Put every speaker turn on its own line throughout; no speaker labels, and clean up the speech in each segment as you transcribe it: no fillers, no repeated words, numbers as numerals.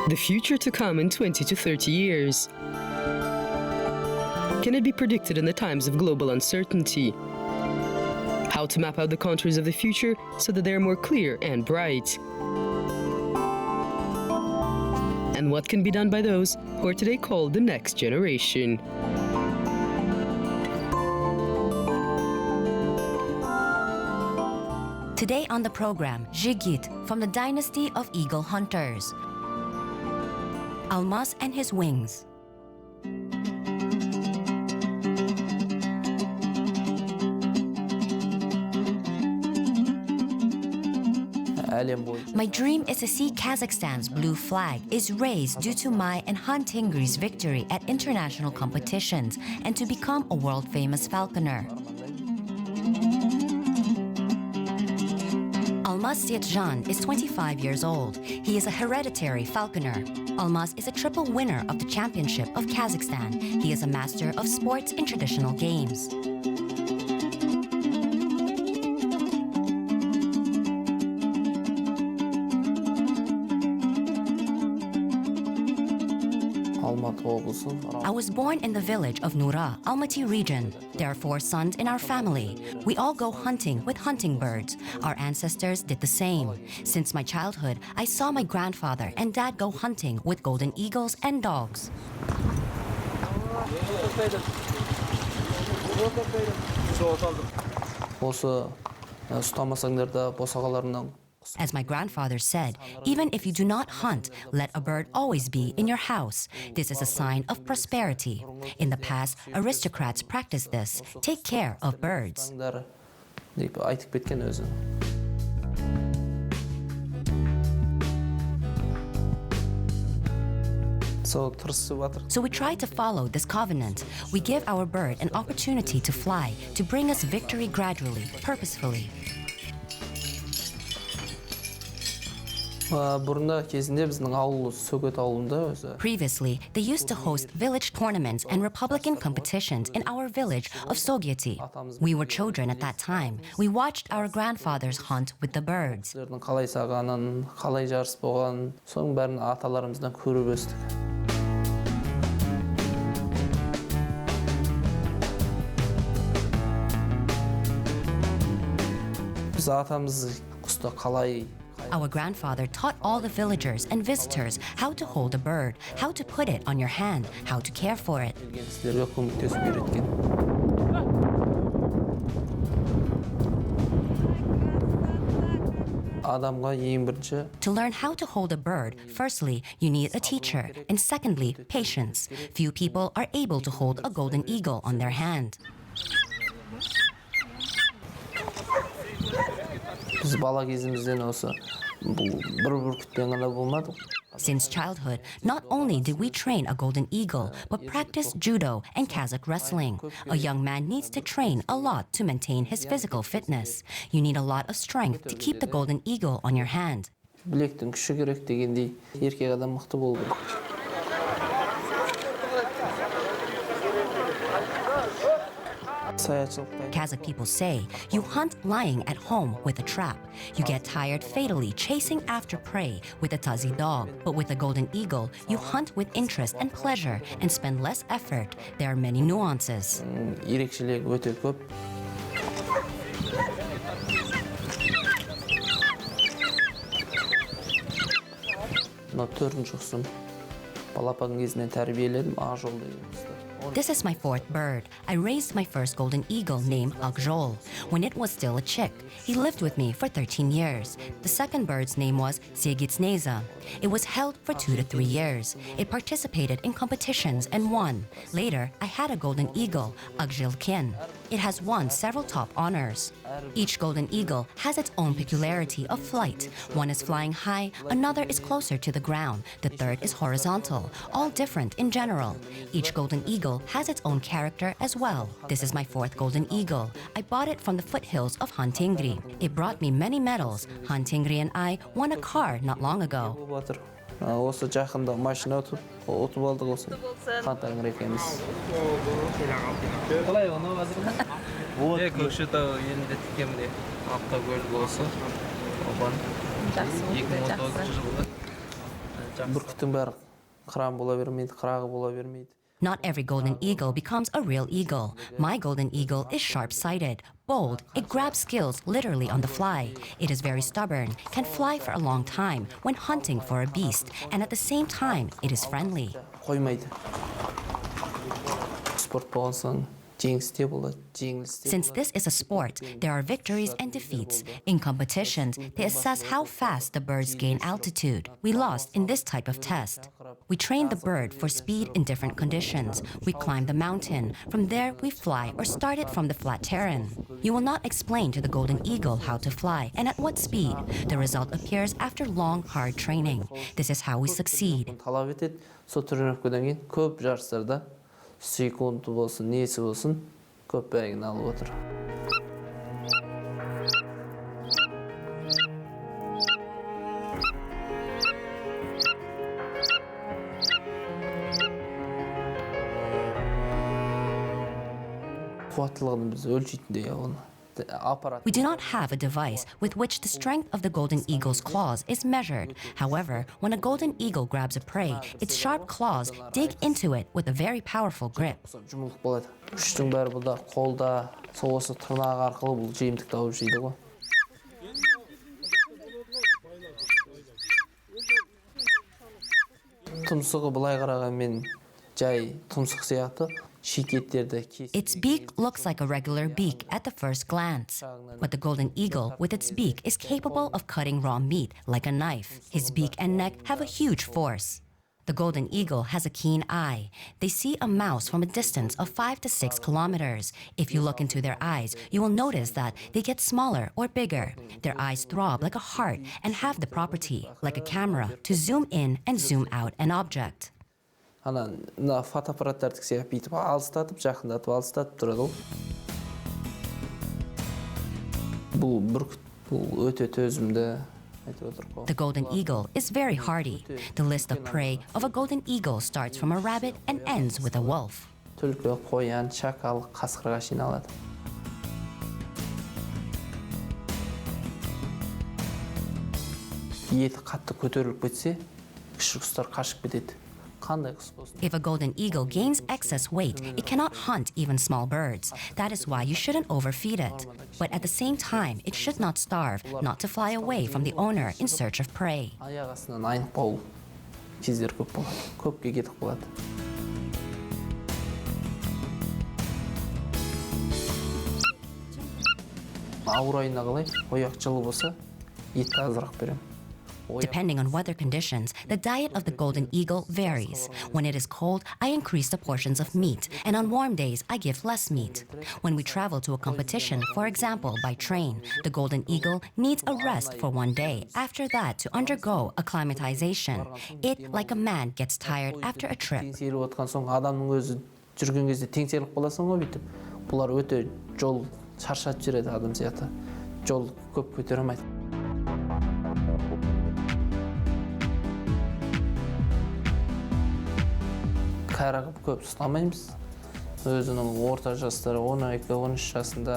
The future to come in 20 to 30 years. Can it be predicted in the times of global uncertainty? How to map out the contours of the future so that they are more clear and bright. And what can be done by those who are today called the next generation?
Today on the program, Jibek from the dynasty of eagle hunters. Almas and his wings. My dream is to see Kazakhstan's blue flag is raised due to my and Han Tingri's victory at international competitions and to become a world-famous falconer. Almas Seitzhan is 25 years old. He is a hereditary falconer. Almas is a triple winner of the championship of Kazakhstan. He is a master of sports in traditional games. I was born in the village of Nura, Almaty region. There are 4 sons in our family. We all go hunting with hunting birds. Our ancestors did the same. Since my childhood, I saw my grandfather and dad go hunting with golden eagles and dogs. As my grandfather said, even if you do not hunt, let a bird always be in your house. This is a sign of prosperity. In the past, aristocrats practiced this. Take care of birds. So we try to follow this covenant. We give our bird an opportunity to fly, to bring us victory gradually, purposefully. Previously, they used to host village tournaments and republican competitions in our village of Sogyety. We were children at that time. We watched our grandfathers hunt with the birds. Our grandfather taught all the villagers and visitors how to hold a bird, how to put it on your hand, how to care for it. To learn how to hold a bird, firstly, you need a teacher, and secondly, patience. Few people are able to hold a golden eagle on their hand. Since childhood, not only did we train a golden eagle, but practice judo and Kazakh wrestling. A young man needs to train a lot to maintain his physical fitness. You need a lot of strength to keep the golden eagle on your hand. Kazakh people say, you hunt lying at home with a trap. You get tired fatally chasing after prey with a tazi dog. But with a golden eagle, you hunt with interest and pleasure and spend less effort. There are many nuances. This is my 4th bird. I raised my first golden eagle named Joly when it was still a chick. He lived with me for 13 years. The second bird's name was Segitsneza. It was held for 2 to 3 years. It participated in competitions and won. Later, I had a golden eagle, Agzhilkin. It has won several top honors. Each golden eagle has its own peculiarity of flight. One is flying high, another is closer to the ground, the third is horizontal, all different in general. Each golden eagle has its own character as well. This is my 4th golden eagle. I bought it from the foothills of Han Tingri. It brought me many medals. Han Tingri and I won a car not long ago.
Осы жақында машина ұтып алдық осы қантарың екенбіз. Қалай оны қазір? Көкшетау елінде тікемде автокөлік осы. Оған 2019 жылы Бүркіттің бәрі қыран бола бермейді, қырағы бола бермейді.
Not every golden eagle becomes a real eagle. My golden eagle is sharp-sighted, bold. It grabs skills literally on the fly. It is very stubborn, can fly for a long time when hunting for a beast, and at the same time, it is friendly.
Қоймайды. Спорт болған соң жеңісте болады, жеңілісте.
Since this is a sport, there are victories and defeats. In competitions, they assess how fast the birds gain altitude. We lost in this type of test. We train the bird for speed in different conditions. We climb the mountain. From there, we fly or start it from the flat terrain. You will not explain to the golden eagle how to fly and at what speed. The result appears after long, hard training. This is how we succeed.
Талап етеді. Сол тренировкадан кейін көп жарыстарда секунды болсын, несі болсын, көп бәрін алып отыр. Қуаттылығын біз өлшейтіндей оны.
We do not have a device with which the strength of the golden eagle's claws is measured. However, when a golden eagle grabs a prey, its sharp claws dig into it with a very powerful grip.
Жұмылық болады. Күштің бәрі бұлда, қолда, осы тырнақ арқылы бұл жемтік тауып жейді ғой. Тұмсығы былай қарағанмен жай тұмсық сияқты.
Its beak looks like a regular beak at the first glance. But the golden eagle, with its beak, is capable of cutting raw meat like a knife. His beak and neck have a huge force. The golden eagle has a keen eye. They see a mouse from a distance of 5 to 6 kilometers. If you look into their eyes, you will notice that they get smaller or bigger. Their eyes throb like a heart and have the property, like a camera, to zoom in and zoom out an object.
Мына фотоаппараттарды сияқты бүйтіп алыстатып, жақындатып, алыстатып тұрады ғой. Бұл бүркіт, бұл өте төзімді.
The golden eagle is very hardy. The list of prey of a golden eagle starts from a rabbit and ends with a wolf.
Түлкі, қоян, шакал, қасқырға шейін алады. Еті қатты көтеріліп кетсе, кіші құстар қашып кетеді.
If a golden eagle gains excess weight, it cannot hunt even small birds. That is why you shouldn't overfeed it. But at the same time, it should not starve, not to fly away from the owner in search of prey.
Аяқ астынан айнып қалу кездер көп болады. Көпке кетіп қалады. Ауыр айына қалай, ояқ жылы болса, етті азырақ берем.
Depending on weather conditions, the diet of the golden eagle varies. When it is cold, I increase the portions of meat, and on warm days, I give less meat. When we travel to a competition, for example, by train, the golden eagle needs a rest for one day. After that, to undergo acclimatization. It, like a man, gets tired after a trip.
Теңселіп отқан соң, адамның өзі жүрген кезде теңселіп қаласың ғой бүйтіп. Бұлар өте жол шаршатып жүреді адам сияқты. Жол көп көтере алмайды. Қарағып көп ұстамаймыз. Өзінің орта жастары 12-13 жасында.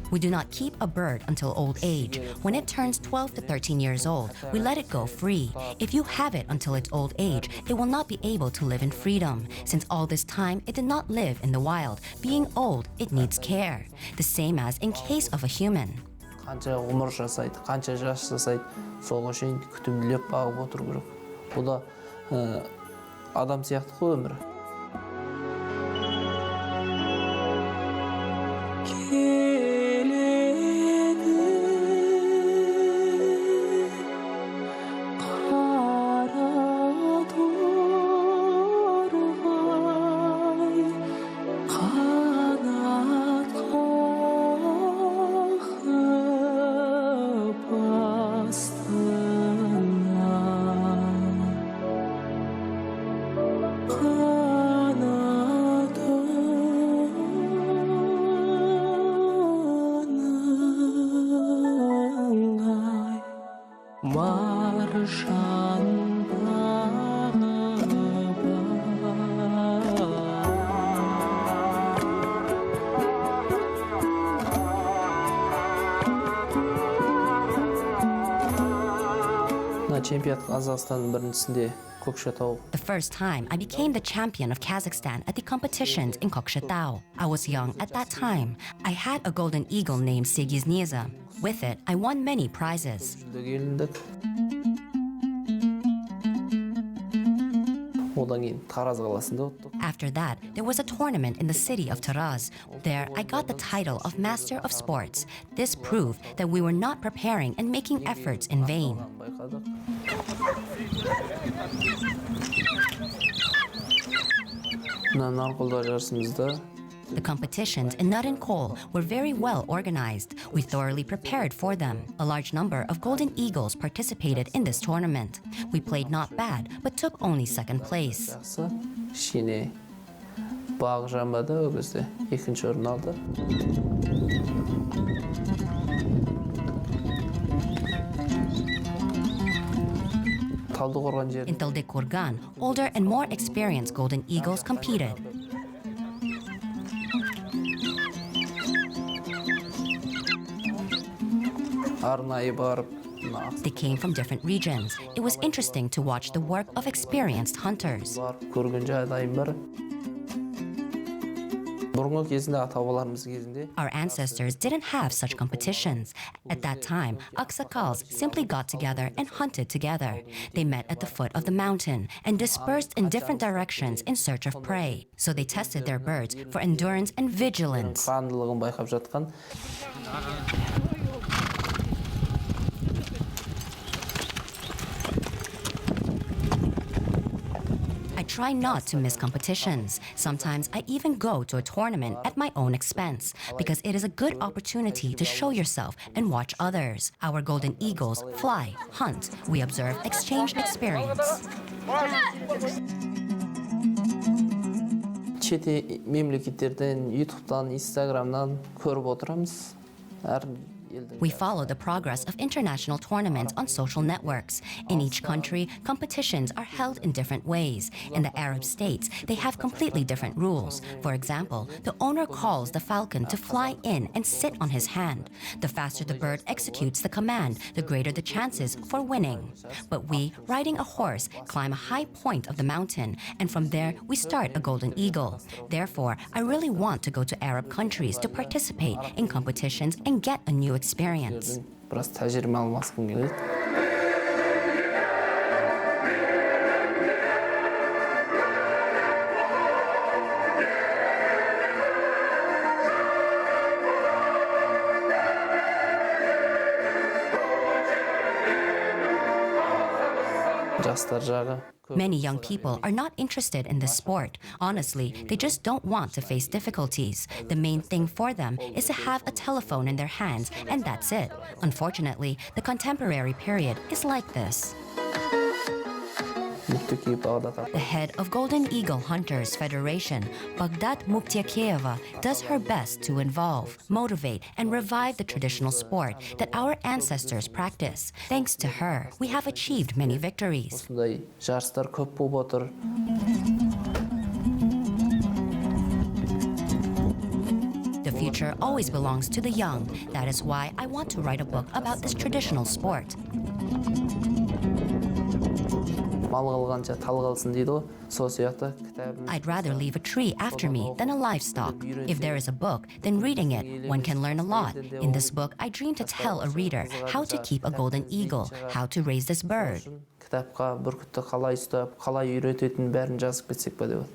We do not keep a bird until old age. When it turns 12 to 13 years old, we let it go free. If you have it until its old age, it will not be able to live in freedom. Since all this time, it did not live in the wild. Being old, it needs care. The same as in case of a human.
Қанша ғұмыр жасайды, қанша жас жасайды, соға шейін күтімділеп бағып отыру керек. Бұл да адам сияқты қой өмірі. Чемпионат Қазақстанның біріншісінде Көкшетау.
The first time I became the champion of Kazakhstan at the competitions in Kokshetau. I was young at that time. I had a golden eagle named Segizneza. With it, I won many prizes.
Жүлдеге іліндік. Одан кейін Тараз қаласында өттік.
After that, there was a tournament in the city of Taraz. There, I got the title of Master of Sports. This proved that we were not preparing and making efforts in vain.
Байқадық. Мына Нарқолда жарысымызда
The competitions in Nut and Coal were very well organized. We thoroughly prepared for them. A large number of golden eagles participated in this tournament. We played not bad, but took only second place.
жақсы. Кішкене бағы жамады ол кезде. Екінші орын алды. Талдықорған жерінде
In Taldykurgan, older and more experienced golden eagles competed.
арнайы барып
They came from different regions. It was interesting to watch the work of experienced hunters.
барып көрген жағдайым бар. Бұрынғы кезінде ата-бабаларымыз кезінде
Our ancestors didn't have such competitions. At that time, Aksakals simply got together and hunted together. They met at the foot of the mountain and dispersed in different directions in search of prey. So they tested their birds for endurance and vigilance.
қандылығын байқап жатқан.
I try not to miss competitions. Sometimes I even go to a tournament at my own expense because it is a good opportunity to show yourself and watch others. Our golden eagles fly, hunt. We observe, exchange experience.
Шет мемлекеттерден, ютубтан, инстаграмнан көріп отырамыз. Әр
We follow the progress of international tournaments on social networks. In each country, competitions are held in different ways. In the Arab states, they have completely different rules. For example, the owner calls the falcon to fly in and sit on his hand. The faster the bird executes the command, the greater the chances for winning. But we, riding a horse, climb a high point of the mountain, and from there we start a golden eagle. Therefore, I really want to go to Arab countries to participate in competitions and get a new experience.
біраз тәжірибе алмасқым келеді. Жастар жағы
Many young people are not interested in this sport. Honestly, they just don't want to face difficulties. The main thing for them is to have a telephone in their hands, and that's it. Unfortunately, the contemporary period is like this. The head of Golden Eagle Hunters Federation, Baghdad Muktiakeyeva, does her best to involve, motivate, and revive the traditional sport that our ancestors practice. Thanks to her, we have achieved many victories.
осындай жарыстар көп болып отыр.
The future always belongs to the young. That is why I want to write a book about this traditional sport.
Мал қалғанша тал қалсын дейді ғой. Сол сияқты кітабым.
I'd rather leave a tree after me than a livestock. If there is a book, then reading it, one can learn a lot. In this book, I dream to tell a reader how to keep a golden eagle, how to raise this bird.
Кітапқа бүркітті қалай ұстап, қалай үйрететінін бәрін жазып кетсек па деп.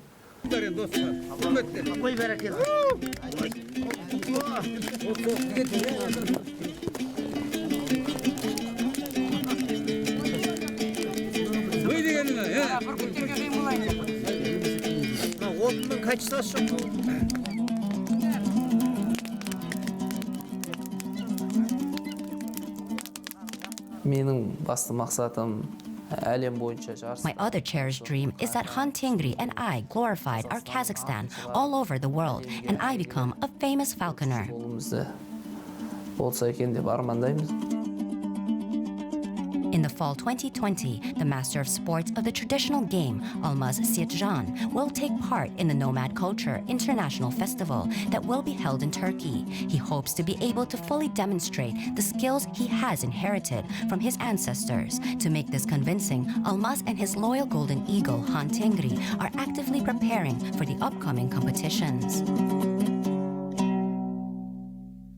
Менің басты мақсатым әлем бойынша жарыс.
My other cherished dream is that Han Tingri and I glorified our Kazakhstan all over the world, and I become a famous falconer.
Қолымызда болса екен деп армандаймыз.
In the fall 2020, the master of sports of the traditional game, Almas Seitzhan, will take part in the Nomad Culture International Festival that will be held in Turkey. He hopes to be able to fully demonstrate the skills he has inherited from his ancestors. To make this convincing, Almas and his loyal golden eagle, Han Tengri, are actively preparing for the upcoming competitions.